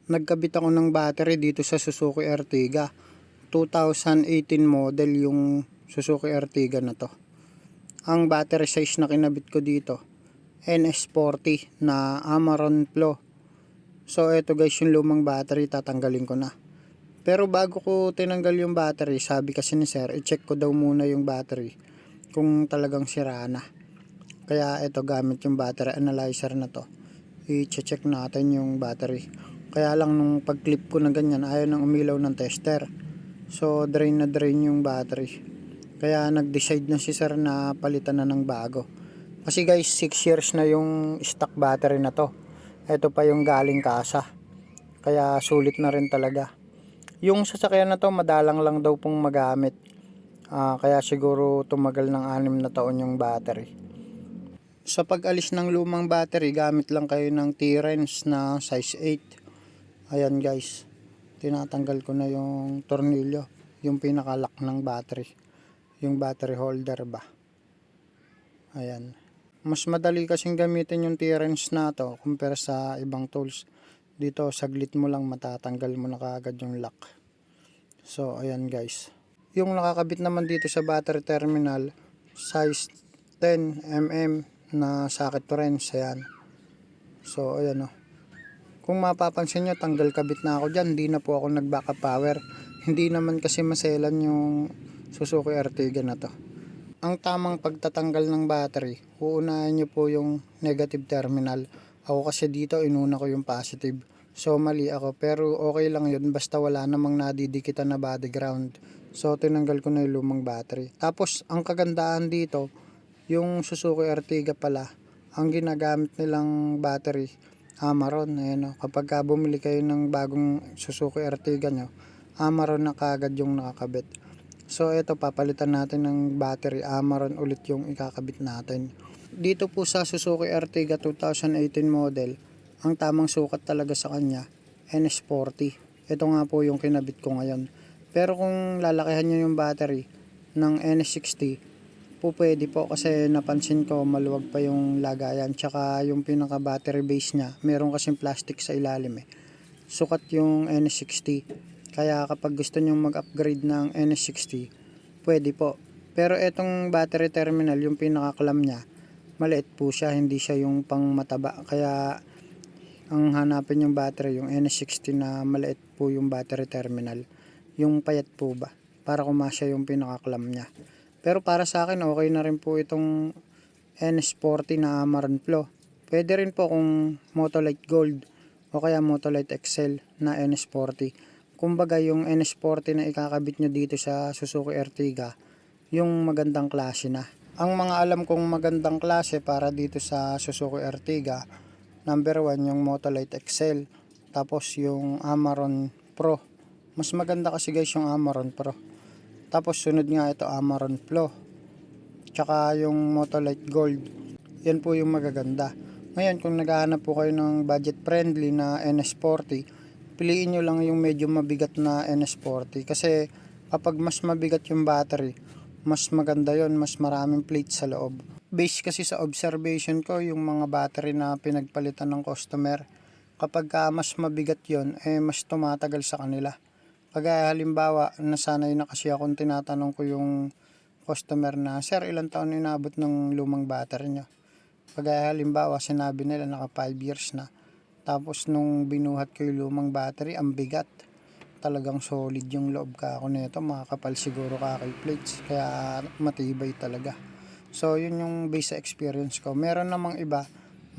Nagkabit ako ng battery dito sa Suzuki Ertiga. 2018 model yung Suzuki Ertiga na to. Ang battery size na kinabit ko dito, NS40 na Amaron Flow. So eto guys, yung lumang battery tatanggalin ko na. Pero bago ko tinanggal yung battery, sabi kasi ni sir, i-check ko daw muna yung battery kung talagang sira na. Kaya eto, gamit yung battery analyzer na to, i-check natin yung battery. Kaya lang nung pag-clip ko na ganyan, ayaw nang umilaw ng tester. So drain na drain yung battery. Kaya nag-decide na si sir na palitan na ng bago. Kasi guys, 6 years na yung stock battery na to. Ito pa yung galing kasa. Kaya sulit na rin talaga. Yung sasakyan na to, madalang lang daw pong magamit. Kaya siguro tumagal ng 6 na taon yung battery. Sa pag-alis ng lumang battery, gamit lang kayo ng T-wrench na size 8. Ayan guys, tinatanggal ko na yung tornilyo, yung pinakalock ng battery, yung battery holder ba. Ayan. Mas madali kasing gamitin yung T-wrench na to compare sa ibang tools. Dito saglit mo lang matatanggal mo na kaagad yung lock. So ayan guys. Yung nakakabit naman dito sa battery terminal, size 10mm na socket wrench. Ayan. So ayan o. Kung mapapansin nyo, tanggal kabit na ako dyan. Hindi na po ako nag-backup power. Hindi naman kasi maselan yung Suzuki Ertiga na to. Ang tamang pagtatanggal ng battery, uunahin nyo po yung negative terminal. Ako kasi dito, inuna ko yung positive. So mali ako, pero okay lang yun basta wala namang nadidikitan na body ground. So tinanggal ko na yung lumang battery. Tapos ang kagandahan dito, yung Suzuki Ertiga pala, ang ginagamit nilang battery, Amaron. Ayan o, kapag bumili kayo ng bagong Suzuki Ertiga nyo, Amaron na kagad yung nakakabit. So ito, papalitan natin ng battery, Amaron ulit yung ikakabit natin. Dito po sa Suzuki Ertiga 2018 model, ang tamang sukat talaga sa kanya, NS40. Ito nga po yung kinabit ko ngayon. Pero kung lalakihan nyo yung battery ng NS60, po pwede po, kasi napansin ko maluwag pa yung lagayan, tsaka yung pinaka battery base nya meron kasing plastic sa ilalim sukat yung NS60. Kaya kapag gusto nyo mag-upgrade ng NS60, pwede po. Pero etong battery terminal, yung pinaka clamp nya, maliit po siya, hindi siya yung pang mataba. Kaya ang hanapin yung battery, yung NS60 na maliit po yung battery terminal, yung payat po ba, para kumasya yung pinaka clamp nya. Pero para sa akin, okay na rin po itong NS40 na Amaron Flow. Pwede rin po kung Motolite Gold o kaya Motolite Excel na NS40. Kumbaga yung NS40 na ikakabit nyo dito sa Suzuki Ertiga, yung magandang klase na. Ang mga alam kong magandang klase para dito sa Suzuki Ertiga, number 1 yung Motolite Excel, tapos yung Amaron Pro. Mas maganda kasi guys yung Amaron Pro. Tapos sunod nga ito, Amaron Flow. Tsaka yung Motolite Gold. Yan po yung magaganda. Ngayon kung naghahanap po kayo ng budget friendly na NS40, piliin nyo lang yung medyo mabigat na NS40. Kasi kapag mas mabigat yung battery, mas maganda yon, mas maraming plates sa loob. Based kasi sa observation ko, yung mga battery na pinagpalitan ng customer, kapag mas mabigat yon, mas tumatagal sa kanila. Kagaya halimbawa, nasanay na kasi akong tinatanong ko yung customer na, sir, ilang taon na inabot ng lumang battery nyo? Kagaya halimbawa, sinabi nila naka 5 years na. Tapos nung binuhat ko yung lumang battery, ang bigat. Talagang solid yung loob ka ako nito, makakapal siguro kakay plates. Kaya matibay talaga. So yun yung base sa experience ko. Meron namang iba,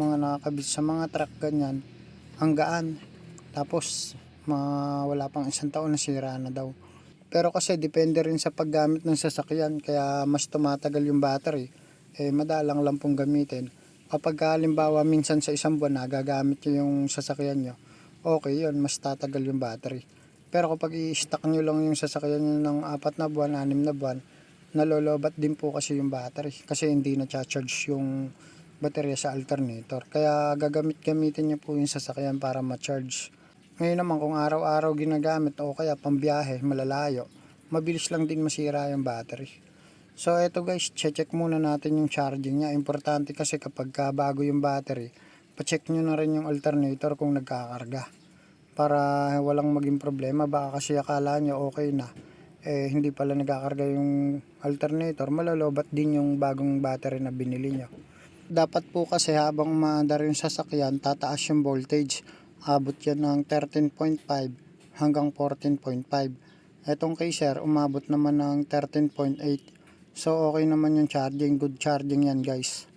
mga nakakabit sa mga truck ganyan, ang gaan. Tapos wala pang 1 taon nasira na daw. Pero kasi depende rin sa paggamit ng sasakyan, kaya mas tumatagal yung battery. Madalang lang pong gamitin. Kapag halimbawa minsan sa 1 buwan nagagamit nyo yung sasakyan nyo, okay yun, mas tatagal yung battery. Pero kapag i-stock nyo lang yung sasakyan nyo ng 4 na buwan, 6 na buwan, nalolobat din po kasi yung battery. Kasi hindi na charge yung baterya sa alternator. Kaya gamitin nyo po yung sasakyan para ma-charge. Ngayon naman kung araw-araw ginagamit o kaya pambiyahe, malalayo, mabilis lang din masira yung battery. So eto guys, check muna natin yung charging niya. Importante kasi kapag bago yung battery, pa-check nyo na rin yung alternator kung nagkakarga. para walang maging problema. Baka kasi akala nyo okay na, hindi pala nagakarga yung alternator, malalobat din yung bagong battery na binili nyo. Dapat po kasi habang umaandar yung sasakyan, tataas yung voltage. Abot yan ng 13.5 hanggang 14.5. Etong Caser, umabot naman ng 13.8. So okay naman yung charging, good charging yan guys.